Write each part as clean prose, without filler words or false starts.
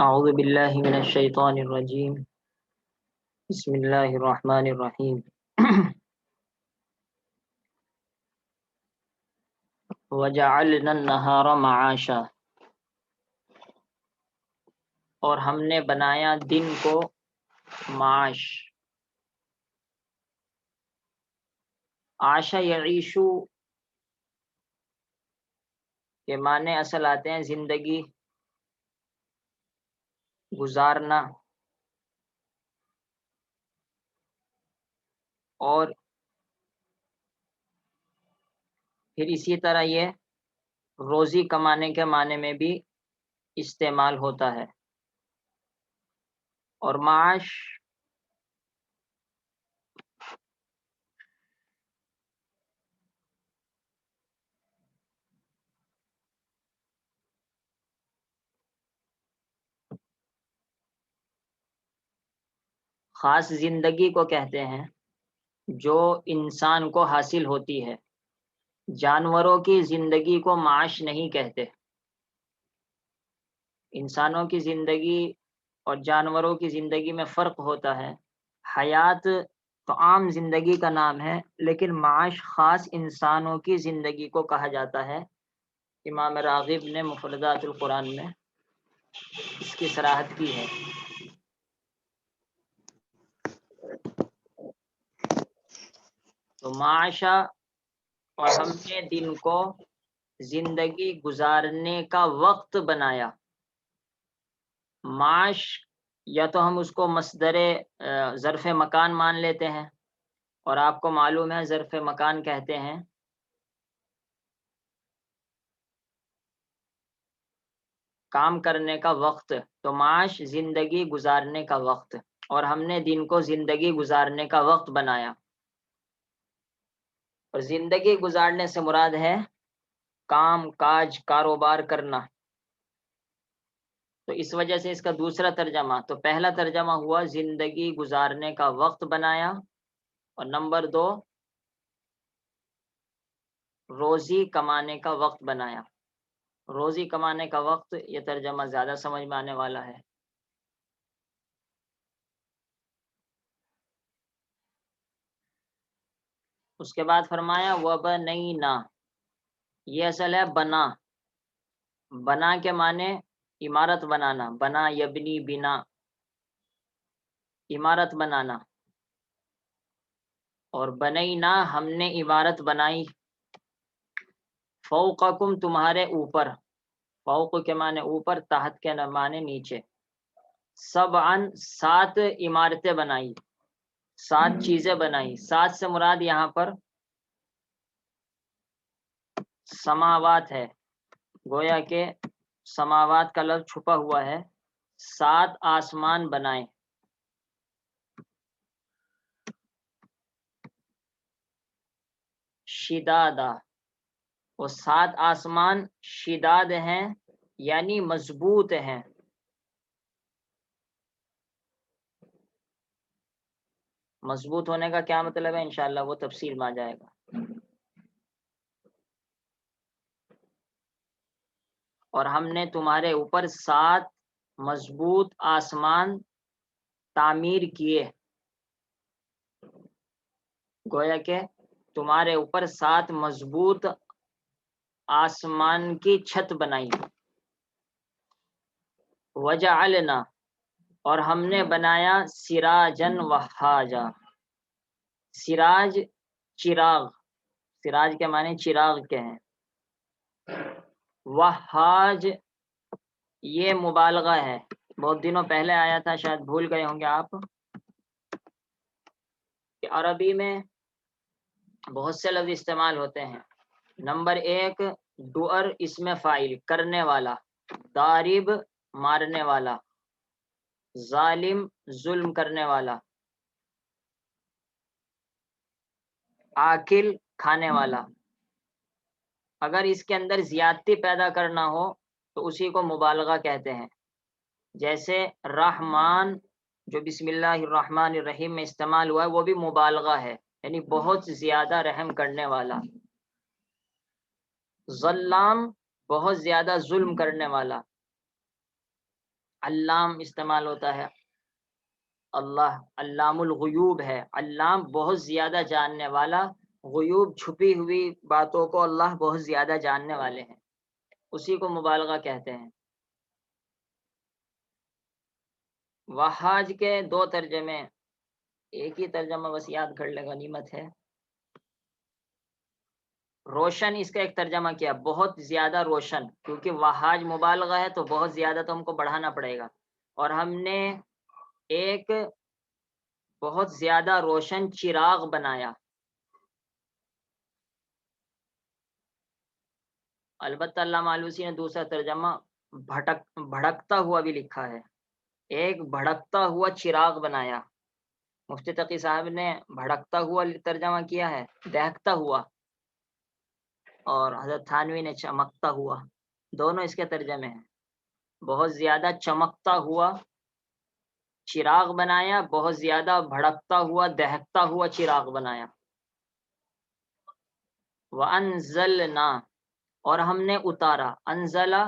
اعوذ باللہ من الشیطان الرجیم بسم اللہ الرحمن الرحیم وجعلنا النہار معاشا، اور ہم نے بنایا دن کو معاش۔ عاشا یعیشو کے معنی اصل آتے ہیں زندگی گزارنا، اور پھر اسی طرح یہ روزی کمانے کے معنی میں بھی استعمال ہوتا ہے۔ اور معاش خاص زندگی کو کہتے ہیں جو انسان کو حاصل ہوتی ہے۔ جانوروں کی زندگی کو معاش نہیں کہتے۔ انسانوں کی زندگی اور جانوروں کی زندگی میں فرق ہوتا ہے۔ حیات تو عام زندگی کا نام ہے، لیکن معاش خاص انسانوں کی زندگی کو کہا جاتا ہے۔ امام راغب نے مفردات القرآن میں اس کی صراحت کی ہے۔ تو معاشہ، اور ہم نے دن کو زندگی گزارنے کا وقت بنایا۔ معاش یا تو ہم اس کو مصدر ظرف مکان مان لیتے ہیں، اور آپ کو معلوم ہے ظرف مکان کہتے ہیں کام کرنے کا وقت، تو معاش زندگی گزارنے کا وقت، اور ہم نے دن کو زندگی گزارنے کا وقت بنایا۔ اور زندگی گزارنے سے مراد ہے کام کاج کاروبار کرنا۔ تو اس وجہ سے اس کا دوسرا ترجمہ، تو پہلا ترجمہ ہوا زندگی گزارنے کا وقت بنایا، اور نمبر 2 روزی کمانے کا وقت بنایا۔ روزی کمانے کا وقت، یہ ترجمہ زیادہ سمجھ میں آنے والا ہے۔ اس کے بعد فرمایا وَبَنَيْنَا، یہ اصل ہے بنا۔ بنا کے معنی عمارت بنانا، بنا یبنی بنا، عمارت بنانا۔ اور بنینا ہم نے عمارت بنائی، فوقکم تمہارے اوپر، فوق کے معنی اوپر، تحت کے معنی نیچے، سبعن 7 عمارتیں بنائی، 7 چیزیں بنائی۔ 7 سے مراد یہاں پر سماوات ہے، گویا کہ سماوات کا لفظ چھپا ہوا ہے۔ 7 آسمان بنائے، شدادا، وہ 7 آسمان شداد ہیں یعنی مضبوط ہیں۔ مضبوط ہونے کا کیا مطلب ہے انشاءاللہ وہ تفصیل میں آ جائے گا۔ اور ہم نے تمہارے اوپر 7 مضبوط آسمان تعمیر کیے، گویا کہ تمہارے اوپر 7 مضبوط آسمان کی چھت بنائی۔ وجعلنا، اور ہم نے بنایا سراجن وہاجا، سراج چراغ، سراج کے معنی چراغ کے ہیں۔ وہاج یہ مبالغہ ہے، بہت دنوں پہلے آیا تھا، شاید بھول گئے ہوں گے آپ، کہ عربی میں بہت سے لفظ استعمال ہوتے ہیں۔ نمبر 1 دؤر اسم فاعل کرنے والا، ضارب مارنے والا، ظالم ظلم کرنے والا، آکل کھانے والا۔ اگر اس کے اندر زیادتی پیدا کرنا ہو تو اسی کو مبالغہ کہتے ہیں۔ جیسے رحمان جو بسم اللہ الرحمن الرحیم میں استعمال ہوا ہے وہ بھی مبالغہ ہے، یعنی بہت زیادہ رحم کرنے والا۔ ظلام بہت زیادہ ظلم کرنے والا۔ علام استعمال ہوتا ہے، اللہ علام الغیوب ہے، علام بہت زیادہ جاننے والا، غیوب چھپی ہوئی باتوں کو اللہ بہت زیادہ جاننے والے ہیں، اسی کو مبالغہ کہتے ہیں۔ وحاج کے دو ترجمے، ایک ہی ترجمہ بس یاد کر لے، غنیمت ہے۔ روشن اس کا ایک ترجمہ کیا، بہت زیادہ روشن، کیونکہ وحاج مبالغہ ہے تو بہت زیادہ تو ہم کو بڑھانا پڑے گا، اور ہم نے ایک بہت زیادہ روشن چراغ بنایا۔ البتہ علامہ آلوسی نے دوسرا ترجمہ بھڑکتا ہوا بھی لکھا ہے، ایک بھڑکتا ہوا چراغ بنایا۔ مفتی تقی صاحب نے بھڑکتا ہوا ترجمہ کیا ہے، دہکتا ہوا، اور حضرت تھانوی نے چمکتا ہوا، دونوں اس کے ترجمے ہیں۔ بہت زیادہ چمکتا ہوا چراغ بنایا، بہت زیادہ بھڑکتا ہوا دہکتا ہوا چراغ بنایا۔ وَأَنزَلْنَا، اور ہم نے اتارا، انزلہ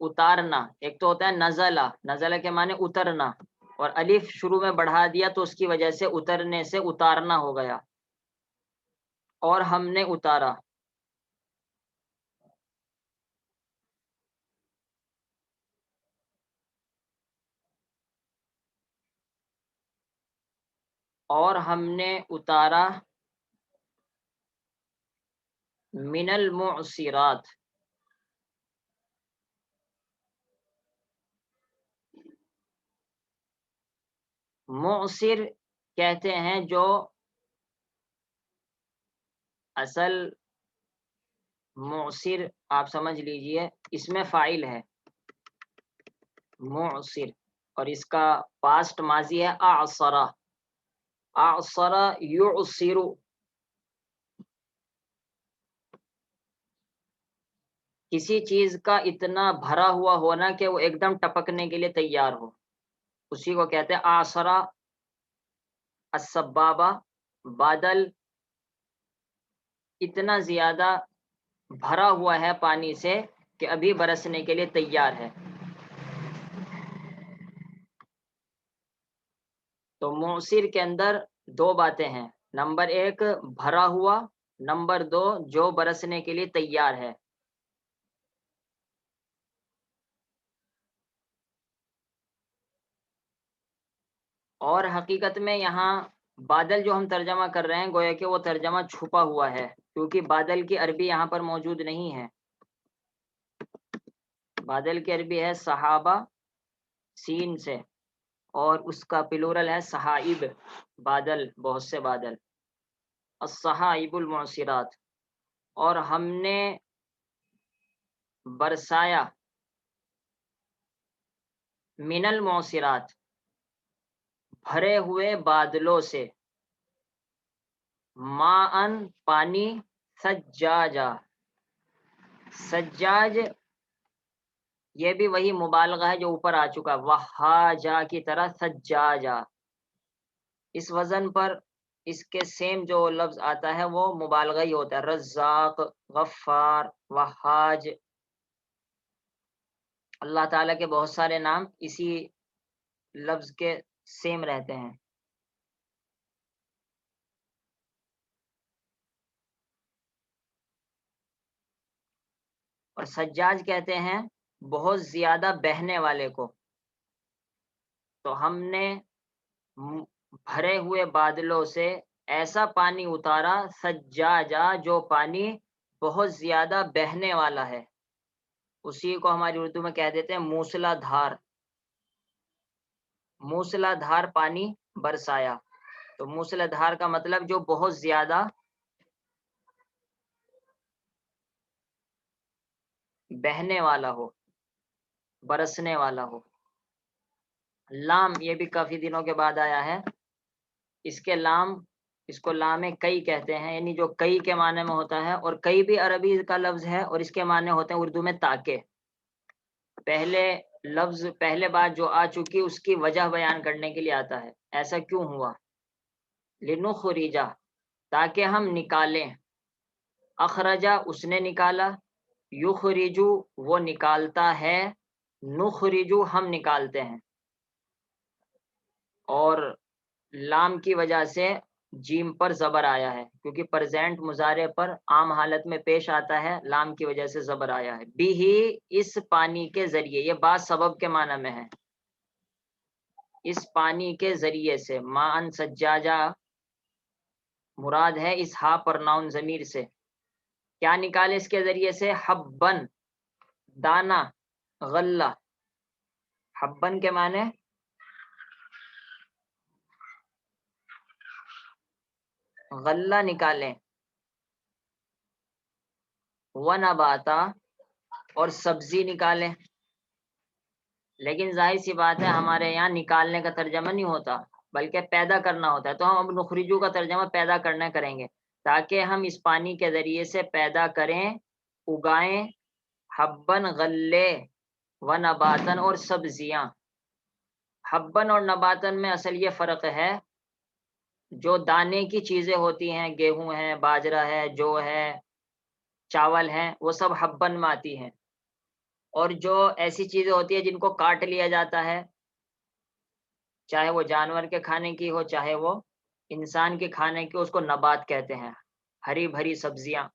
اتارنا، ایک تو ہوتا ہے نزلہ، نزلہ کے معنی اترنا، اور الف شروع میں بڑھا دیا تو اس کی وجہ سے اترنے سے اتارنا ہو گیا، اور ہم نے اتارا۔ اور ہم نے اتارا من المعصرات، معصر کہتے ہیں جو اصل معصر آپ سمجھ لیجئے اس میں فاعل ہے معصر، اور اس کا پاسٹ ماضی ہے اعصرہ، اعصرہ یعصر، کسی چیز کا اتنا بھرا ہوا ہونا کہ وہ ایک دم ٹپکنے کے لیے تیار ہو، اسی کو کہتے ہیں اعصرہ السبابہ، بادل اتنا زیادہ بھرا ہوا ہے پانی سے کہ ابھی برسنے کے لیے تیار ہے۔ تو معصر کے اندر دو باتیں ہیں، نمبر ایک بھرا ہوا، نمبر دو جو برسنے کے لیے تیار ہے۔ اور حقیقت میں یہاں بادل جو ہم ترجمہ کر رہے ہیں گویا کہ وہ ترجمہ چھپا ہوا ہے، کیونکہ بادل کی عربی یہاں پر موجود نہیں ہے۔ بادل کی عربی ہے صحابہ سین سے، اور اس کا پلورل ہے صحائب، بادل، بہت سے بادل، الصحائب المعصرات۔ اور ہم نے برسایا من المعصرات، بھرے ہوئے بادلوں سے، ماءً پانی، سجاجا، سجاج یہ بھی وہی مبالغہ ہے جو اوپر آ چکا، وہاجا کی طرح سجاجا، اس وزن پر اس کے سیم جو لفظ آتا ہے وہ مبالغہ ہی ہوتا ہے، رزاق، غفار، وہاج، اللہ تعالیٰ کے بہت سارے نام اسی لفظ کے سیم رہتے ہیں۔ اور سجاج کہتے ہیں بہت زیادہ بہنے والے کو، تو ہم نے بھرے ہوئے بادلوں سے ایسا پانی اتارا، سجاجا جو پانی بہت زیادہ بہنے والا ہے، اسی کو ہماری اردو میں کہہ دیتے ہیں موسلا دھار، موسلا دھار پانی برسایا۔ تو موسلا دھار کا مطلب جو بہت زیادہ بہنے والا ہو، برسنے والا ہو۔ لام یہ بھی کافی دنوں کے بعد آیا ہے، اس کے لام، اس کو لام کئی کہتے ہیں، یعنی جو کئی کے معنی میں ہوتا ہے، اور کئی بھی عربی کا لفظ ہے اور اس کے معنی ہوتے ہیں اردو میں تاکہ، پہلے لفظ پہلے بات جو آ چکی اس کی وجہ بیان کرنے کے لیے آتا ہے، ایسا کیوں ہوا، لنخرجا تاکہ ہم نکالیں، اخرجا اس نے نکالا، یخرجو وہ نکالتا ہے، نخرجو ہم نکالتے ہیں، اور لام کی وجہ سے جیم پر زبر آیا ہے، کیونکہ پرزینٹ مضارع پر عام حالت میں پیش آتا ہے، لام کی وجہ سے زبر آیا ہے۔ بھی اس پانی کے ذریعے، یہ بات سبب کے معنی میں ہے، اس پانی کے ذریعے سے، مان سجاجہ مراد ہے اس ہا پر ناؤن ضمیر سے، کیا نکالے اس کے ذریعے سے؟ حبن، دانا، غلہ۔ حبن کے معنی غلہ نکالیں، ونباتا، اور سبزی نکالیں۔ لیکن ظاہر سی بات ہے ہمارے یہاں نکالنے کا ترجمہ نہیں ہوتا بلکہ پیدا کرنا ہوتا ہے، تو ہم اب نخرجو کا ترجمہ پیدا کرنا کریں گے، تاکہ ہم اس پانی کے ذریعے سے پیدا کریں، اگائیں، حبن غلے، و نباتن اور سبزیاں۔ حبن اور نباتن میں اصل یہ فرق ہے، جو دانے کی چیزیں ہوتی ہیں، گیہوں ہے، باجرہ ہے، جو ہے، چاول ہے، وہ سب حبن میں آتی ہیں، اور جو ایسی چیزیں ہوتی ہیں جن کو کاٹ لیا جاتا ہے، چاہے وہ جانور کے کھانے کی ہو چاہے وہ انسان کے کھانے کی، اس کو نبات کہتے ہیں، ہری بھری سبزیاں،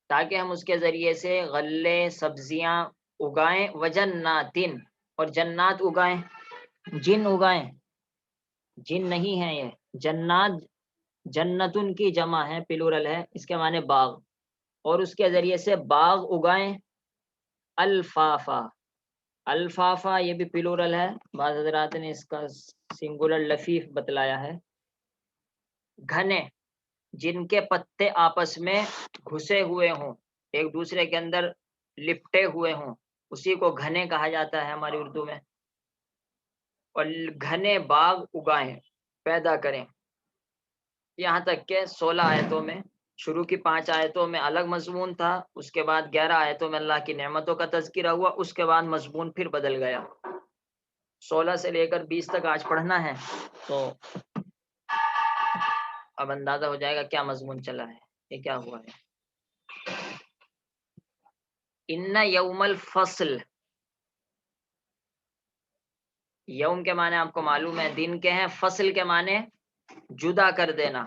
تاکہ ہم اس کے ذریعے سے غلے، سبزیاں اگائیں، وجناتن، اور جنات اگائیں، جن اگائیں، جن نہیں ہیں یہ جنات، جنتن کی جمع ہے، پلورل ہے، اس کے معنی باغ، اور اس کے ذریعے سے باغ اگائیں، الفافا، الفافا یہ بھی پلورل ہے، بعض حضرات نے اس کا سنگولر لفیف بتلایا ہے، گھنے، جن کے پتے آپس میں گھسے ہوئے ہوں، ایک دوسرے کے اندر لپٹے ہوئے ہوں، اسی کو گھنے کہا جاتا ہے ہماری اردو میں، اور گھنے باغ اگائیں، پیدا کریں۔ یہاں تک کہ 16 آیتوں میں، شروع کی 5 آیتوں میں الگ مضمون تھا، اس کے بعد 11 آیتوں میں اللہ کی نعمتوں کا تذکرہ ہوا، اس کے بعد مضمون پھر بدل گیا۔ 16 سے لے کر 20 تک آج پڑھنا ہے، تو اب اندازہ ہو جائے گا کیا مضمون چلا ہے، یہ کیا ہوا ہے۔ ان یوم الفصل، یوم کے معنی آپ کو معلوم ہے دن کے ہیں، فصل کے معنی جدا کر دینا،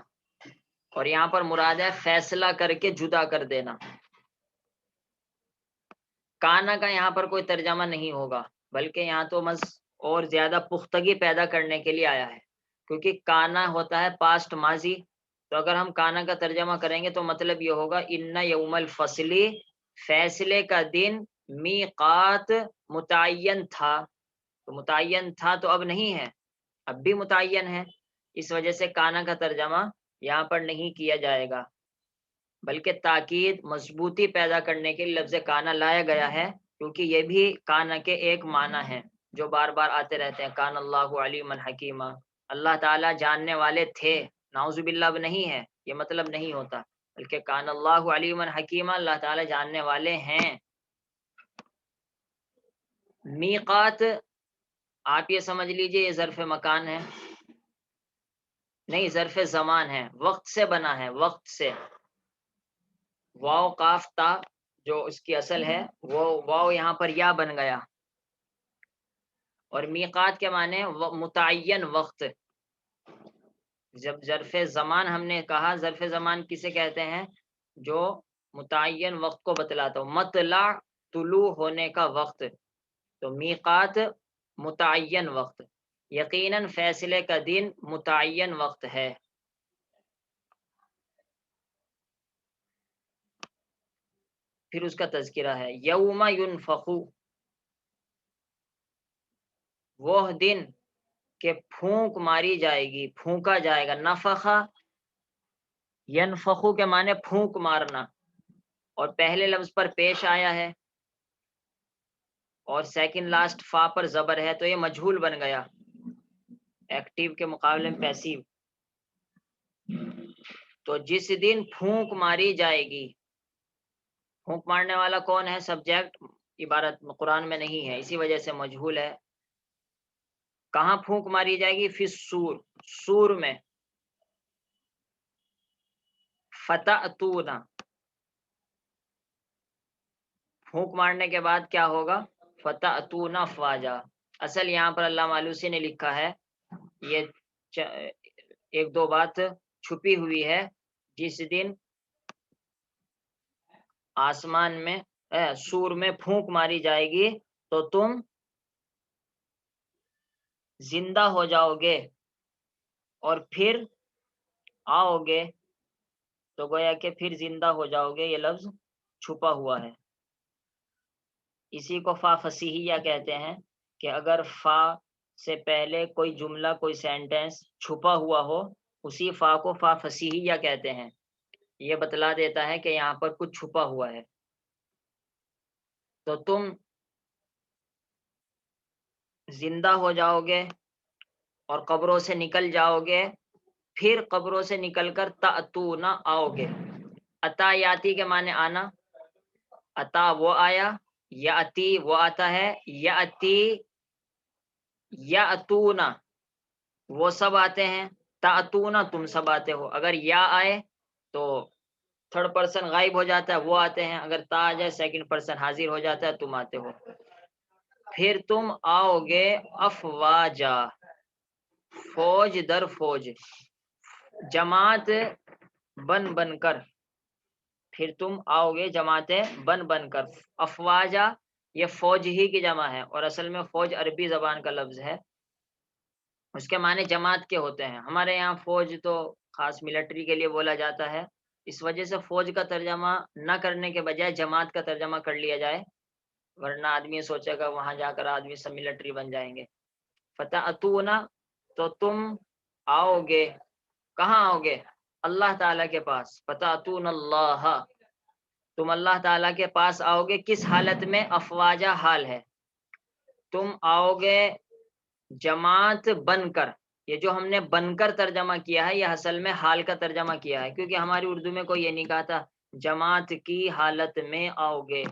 اور یہاں پر مراد ہے فیصلہ کر کے جدا کر دینا۔ کانا کا یہاں پر کوئی ترجمہ نہیں ہوگا، بلکہ یہاں تو اور زیادہ پختگی پیدا کرنے کے لیے آیا ہے، کیونکہ کانا ہوتا ہے پاسٹ ماضی، تو اگر ہم کانا کا ترجمہ کریں گے تو مطلب یہ ہوگا ان یوم الفصلی، فیصلے کا دن، میقات، متعین تھا، تو متعین تھا تو اب نہیں ہے، اب بھی متعین ہے، اس وجہ سے کانا کا ترجمہ یہاں پر نہیں کیا جائے گا، بلکہ تاکید، مضبوطی پیدا کرنے کے لیے لفظ کانا لایا گیا ہے، کیونکہ یہ بھی کانا کے ایک معنی ہے جو بار بار آتے رہتے ہیں، کان اللہ علیما حکیما، اللہ تعالیٰ جاننے والے تھے، نعوذ باللہ اب نہیں ہے، یہ مطلب نہیں ہوتا، بلکہ کان اللہ علیما حکیما، اللہ تعالیٰ جاننے والے ہیں۔ میقات، آپ یہ سمجھ لیجئے یہ ظرف مکان ہے، نہیں ظرف زمان ہے، وقت سے بنا ہے، وقت سے، واو قاف تا جو اس کی اصل ہے، وہ واو یہاں پر یا بن گیا، اور میقات کے معنی متعین وقت۔ جب ظرف زمان ہم نے کہا، ظرف زمان کسے کہتے ہیں؟ جو متعین وقت کو بتلاتا ہو، مطلع، طلوع ہونے کا وقت، تو میقات متعین وقت، یقیناً فیصلے کا دن متعین وقت ہے۔ پھر اس کا تذکرہ ہے، یوم ینفخ، وہ دن کہ پھونک ماری جائے گی، پھونکا جائے گا، نفخہ، ینفخو کے معنی پھونک مارنا، اور پہلے لفظ پر پیش آیا ہے، اور سیکنڈ لاسٹ فا پر زبر ہے، تو یہ مجہول بن گیا، ایکٹیو کے مقابلے میں پیسیو، تو جس دن پھونک ماری جائے گی، پھونک مارنے والا کون ہے؟ سبجیکٹ عبارت قرآن میں نہیں ہے، اسی وجہ سے مجہول ہے۔ کہاں پھونک ماری جائے گی؟ فی السور، سور میں، فتأتون، پھونک مارنے کے بعد کیا ہوگا؟ فتأتون افواجا. اصل یہاں پر علامہ آلوسی نے لکھا ہے، یہ ایک دو بات چھپی ہوئی ہے. جس دن آسمان میں سور میں پھونک ماری جائے گی تو تم زندہ ہو جاؤ گے اور پھر آؤ گے. تو گویا کہ پھر زندہ ہو جاؤ گے، یہ لفظ چھپا ہوا ہے. اسی کو فا فصیحیہ کہتے ہیں کہ اگر فا سے پہلے کوئی جملہ کوئی سینٹنس چھپا ہوا ہو، اسی فا کو فا فصیحیہ کہتے ہیں. یہ بتلا دیتا ہے کہ یہاں پر کچھ چھپا ہوا ہے. تو تم زندہ ہو جاؤ گے اور قبروں سے نکل جاؤ گے، پھر قبروں سے نکل کر تأتون آؤ گے. اتا یاتی کے معنی آنا، اتا وہ آیا، یاتی وہ آتا ہے، یاتی یاتونا وہ سب آتے ہیں، تأتونا تم سب آتے ہو. اگر یا آئے تو تھرڈ پرسن غائب ہو جاتا ہے، وہ آتے ہیں. اگر تا آ جائے سیکنڈ پرسن حاضر ہو جاتا ہے، تم آتے ہو. پھر تم آؤ گے افواجا، فوج در فوج، جماعت بن بن کر. پھر تم آؤ گے جماعتیں بن بن کر. افواجا یہ فوج ہی کی جمع ہے، اور اصل میں فوج عربی زبان کا لفظ ہے، اس کے معنی جماعت کے ہوتے ہیں. ہمارے یہاں فوج تو خاص ملٹری کے لیے بولا جاتا ہے، اس وجہ سے فوج کا ترجمہ نہ کرنے کے بجائے جماعت کا ترجمہ کر لیا جائے، ورنہ آدمی سوچے گا وہاں جا کر آدمی سب ملٹری بن جائیں گے. فتأتونا تو تم آؤ گے، کہاں آؤ گے؟ اللہ تعالیٰ کے پاس. فتأتون اللہ، تم اللہ تعالیٰ کے پاس آؤ گے. کس حالت میں؟ افواجہ حال ہے. تم آؤ گے جماعت بن کر. یہ جو ہم نے بن کر ترجمہ کیا ہے، یہ اصل میں حال کا ترجمہ کیا ہے، کیونکہ ہماری اردو میں کوئی یہ نہیں کہا تھا جماعت کی حالت میں آؤ گے.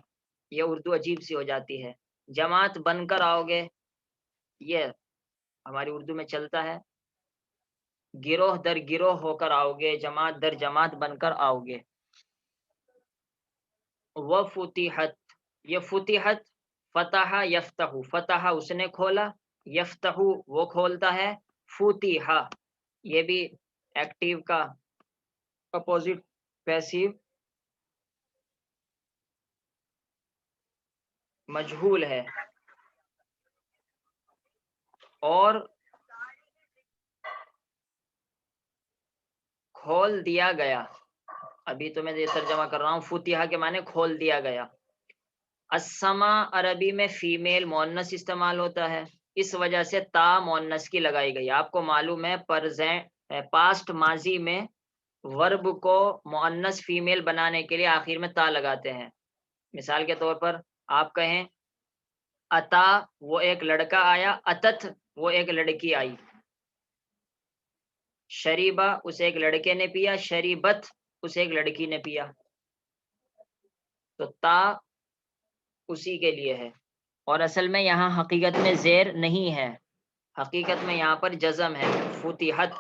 یہ اردو عجیب سی ہو جاتی ہے. جماعت بن کر آؤ گے، یہ ہماری اردو میں چلتا ہے. گروہ در گروہ ہو کر آؤ گے، جماعت در جماعت بن کر آؤ گے. وفتحت، یہ فتحت، فتح یفتح، فتح اس نے کھولا، یفتح وہ کھولتا ہے، فتح یہ بھی ایکٹیو کا اپوزٹ پیسیو مجہول ہے. اور کھول دیا گیا، ابھی تو میں یہ ترجمہ کر رہا ہوں، فتح کے معنی کھول دیا گیا. السما عربی میں فیمیل مؤنث استعمال ہوتا ہے، اس وجہ سے تا مؤنث کی لگائی گئی. آپ کو معلوم ہے پاسٹ ماضی میں ورب کو مؤنث فیمیل بنانے کے لیے آخر میں تا لگاتے ہیں. مثال کے طور پر آپ کہیں اتا وہ ایک لڑکا آیا، اتت وہ ایک لڑکی آئی. شریبا اسے ایک لڑکے نے پیا، شریبت اسے ایک لڑکی نے پیا. تو تا اسی کے لیے ہے. اور اصل میں یہاں حقیقت میں زیر نہیں ہے، حقیقت میں یہاں پر جزم ہے. فتحت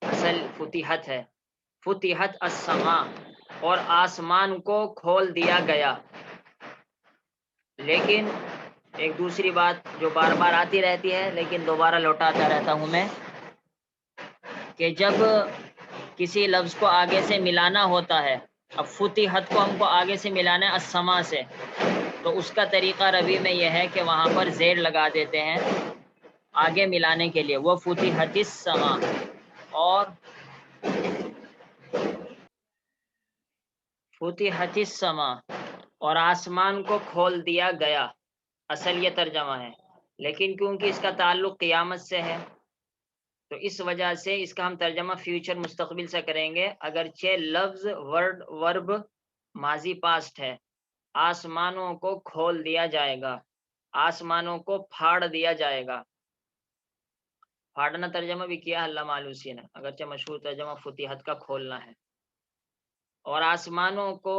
اصل فتحت ہے. فتحت السما، اور آسمان کو کھول دیا گیا. لیکن ایک دوسری بات جو بار بار آتی رہتی ہے لیکن دوبارہ لوٹاتا رہتا ہوں میں، کہ جب کسی لفظ کو آگے سے ملانا ہوتا ہے، اب فتحت کو ہم کو آگے سے ملانا ہے السما سے، تو اس کا طریقہ ربی میں یہ ہے کہ وہاں پر زیر لگا دیتے ہیں آگے ملانے کے لیے. وہ فتحت السما، اور فتحت السما اور آسمان کو کھول دیا گیا، اصل یہ ترجمہ ہے. لیکن کیونکہ اس کا تعلق قیامت سے ہے تو اس وجہ سے اس کا ہم ترجمہ فیوچر مستقبل سے کریں گے، اگرچہ لفظ ورب ماضی پاسٹ ہے. آسمانوں کو کھول دیا جائے گا، آسمانوں کو پھاڑ دیا جائے گا. پھاڑنا ترجمہ بھی کیا علامہ آلوسی نے، اگرچہ مشہور ترجمہ فتحت کا کھولنا ہے. اور آسمانوں کو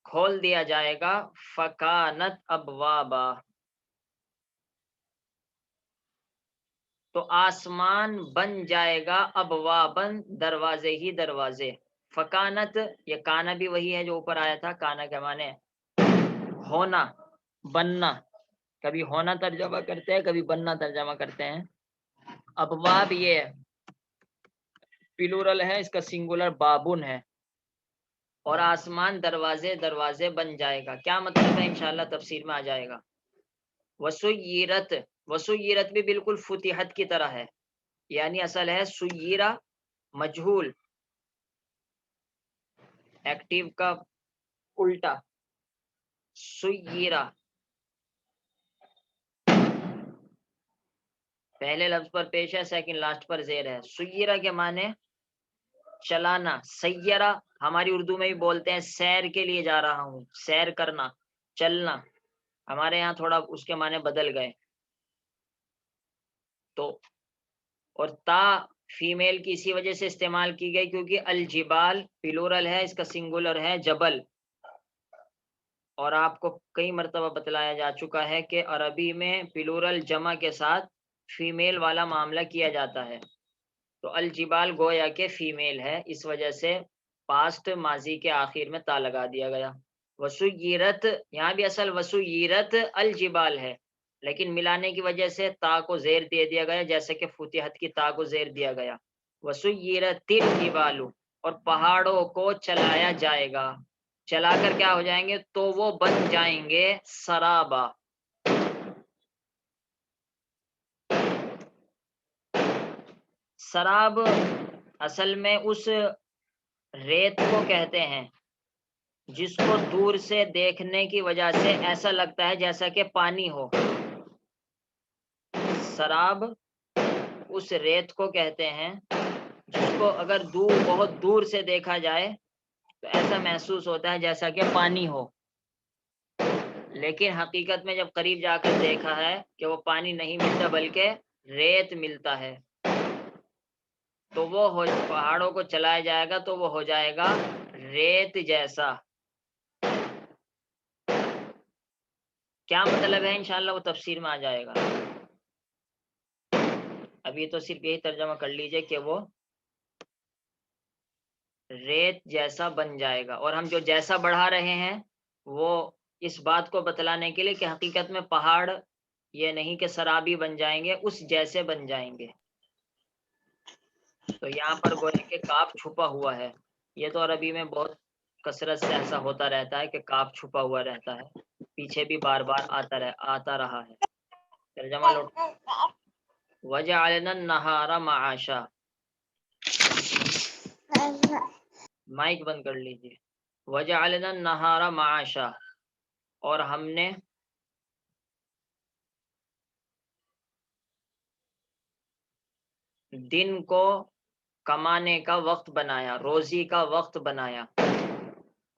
کھول دیا جائے گا، فکانت ابوابا، تو آسمان بن جائے گا ابوابن دروازے ہی دروازے. فکانت، یہ کانا بھی وہی ہے جو اوپر آیا تھا، کانا کے معنی ہونا، بننا، کبھی ہونا ترجمہ کرتے ہیں کبھی بننا ترجمہ کرتے ہیں۔ ابواب یہ پلورل ہے، اس کا سنگولر بابن ہے، اور آسمان دروازے دروازے بن جائے گا، کیا مطلب ہے انشاءاللہ تفسیر میں آ جائے گا۔ وسیرت، وسیرت بھی بالکل فتحت کی طرح ہے، یعنی اصل ہے سیرہ مجہول، ایکٹیو کا الٹا سیرہ، پہلے لفظ پر پیش ہے، سیکنڈ لاسٹ پر زیر ہے۔ سیرہ کے معنی چلانا، سیرہ ہماری اردو میں بھی بولتے ہیں سیر کے لیے جا رہا ہوں، سیر کرنا، چلنا، ہمارے یہاں تھوڑا اس کے معنی بدل گئے۔ تو اور تا فیمیل کی اسی وجہ سے استعمال کی گئی کیونکہ الجبال پلورل ہے، اس کا سنگولر ہے جبل، اور آپ کو کئی مرتبہ بتلایا جا چکا ہے کہ عربی میں پلورل جمع کے ساتھ فیمیل والا معاملہ کیا جاتا ہے، تو الجبال گویا کہ فیمیل ہے، اس وجہ سے پاسٹ ماضی کے آخر میں تا لگا دیا گیا۔ وسیرت، یہاں بھی اصل وسیرت الجبال ہے، لیکن ملانے کی وجہ سے تا کو زیر دے دیا گیا، جیسے کہ فتحت کی تا کو زیر دیا گیا۔ وسیرت الجبال، اور پہاڑوں کو چلایا جائے گا، چلا کر کیا ہو جائیں گے، تو وہ بن جائیں گے سرابا۔ سراب اصل میں اس ریت کو کہتے ہیں جس کو دور سے دیکھنے کی وجہ سے ایسا لگتا ہے جیسا کہ پانی ہو، سراب اس ریت کو کہتے ہیں جس کو اگر بہت دور سے دیکھا جائے تو ایسا محسوس ہوتا ہے جیسا کہ پانی ہو، لیکن حقیقت میں جب قریب جا کر دیکھا ہے کہ وہ پانی نہیں ملتا بلکہ ریت ملتا ہے، تو وہ پہاڑوں کو چلایا جائے گا تو وہ ہو جائے گا ریت جیسا۔ کیا مطلب ہے انشاءاللہ وہ تفسیر میں آ جائے گا، ابھی تو صرف یہی ترجمہ کر لیجئے کہ وہ ریت جیسا بن جائے گا، اور ہم جو جیسا بڑھا رہے ہیں وہ اس بات کو بتلانے کے لیے کہ حقیقت میں پہاڑ یہ نہیں کہ سرابی بن جائیں گے، اس جیسے بن جائیں گے۔ تو یہاں پر گویا کہ کاف چھپا ہوا ہے، یہ تو عربی میں بہت کثرت سے ایسا ہوتا رہتا ہے کہ کاف چھپا ہوا رہتا ہے، پیچھے بھی بار بار آتا رہا ہے۔ ترجمہ لوٹ، وَجَعَلْنَا النَّهَارَ مَعَاشًا، مائک بند کر لیجیے۔ وَجَعَلْنَا النَّهَارَ مَعَاشًا، اور ہم نے دن کو کمانے کا وقت بنایا، روزی کا وقت بنایا۔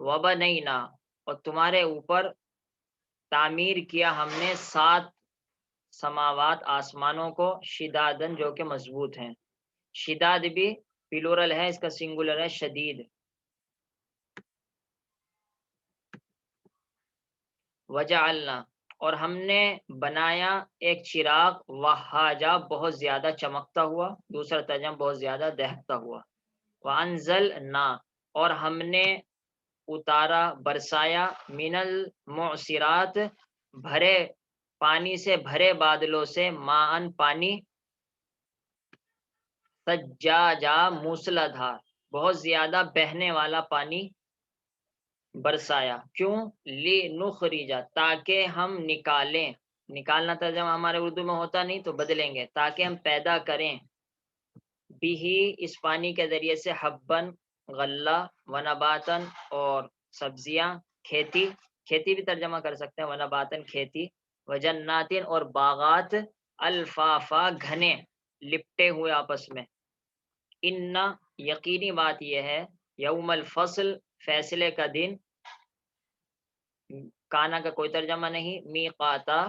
وَبَنَيْنَا، اور تمہارے اوپر تعمیر کیا ہم نے 7 سماوات، آسمانوں کو، شدادن جو کہ مضبوط ہیں، شداد بھی پلورل ہے، اس کا سنگولر ہے شدید۔ وجعلنا، اور ہم نے بنایا ایک چراغ، وہاجا بہت زیادہ چمکتا ہوا، دوسرا ترجمہ بہت زیادہ دہکتا ہوا۔ وانزلنا، اور ہم نے اتارا برسایا، من المعصرات بھرے پانی سے، بھرے بادلوں سے، ماءن پانی، سجاجا موسلا دھار بہت زیادہ بہنے والا پانی برسایا، کیوں، لنخرجا تاکہ ہم نکالیں، نکالنا ترجمہ ہمارے اردو میں ہوتا نہیں تو بدلیں گے، تاکہ ہم پیدا کریں، بھی اس پانی کے ذریعے سے، حبن غلہ، ونباتن اور سبزیاں، کھیتی، کھیتی بھی ترجمہ کر سکتے ہیں ونباتن کھیتی، وجناتن اور باغات، الفافا گھنے، لپٹے ہوئے آپس میں۔ ان یقینی بات یہ ہے، یوم الفصل فیصلے کا دن، کانا کا کوئی ترجمہ نہیں، میقاتا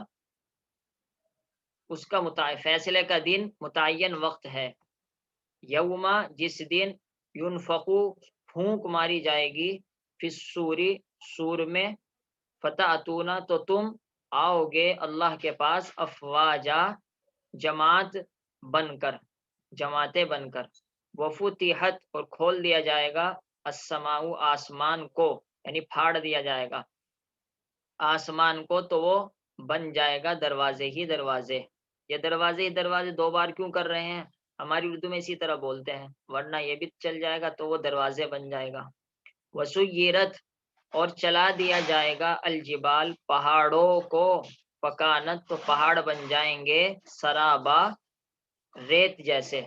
اس کا فیصلے کا دن، متعین وقت ہے، یوما جس دن، ینفقو پھونک ماری جائے گی، فی الصوری سور میں، فتأتونا تو تم آؤ گے اللہ کے پاس، افواجا جماعت بن کر، جماعتیں بن کر، وفتحت اور کھول دیا جائے گا، السماء آسمان کو، یعنی پھاڑ دیا جائے گا آسمان کو، تو وہ بن جائے گا دروازے ہی دروازے۔ یہ دروازے ہی دروازے دو بار کیوں کر رہے ہیں؟ ہماری اردو میں اسی طرح بولتے ہیں، ورنہ یہ بھی چل جائے گا تو وہ دروازے بن جائے گا۔ وسیرت، اور چلا دیا جائے گا الجبال، پہاڑوں کو، فکانت، تو پہاڑ بن جائیں گے سرابا، ریت جیسے،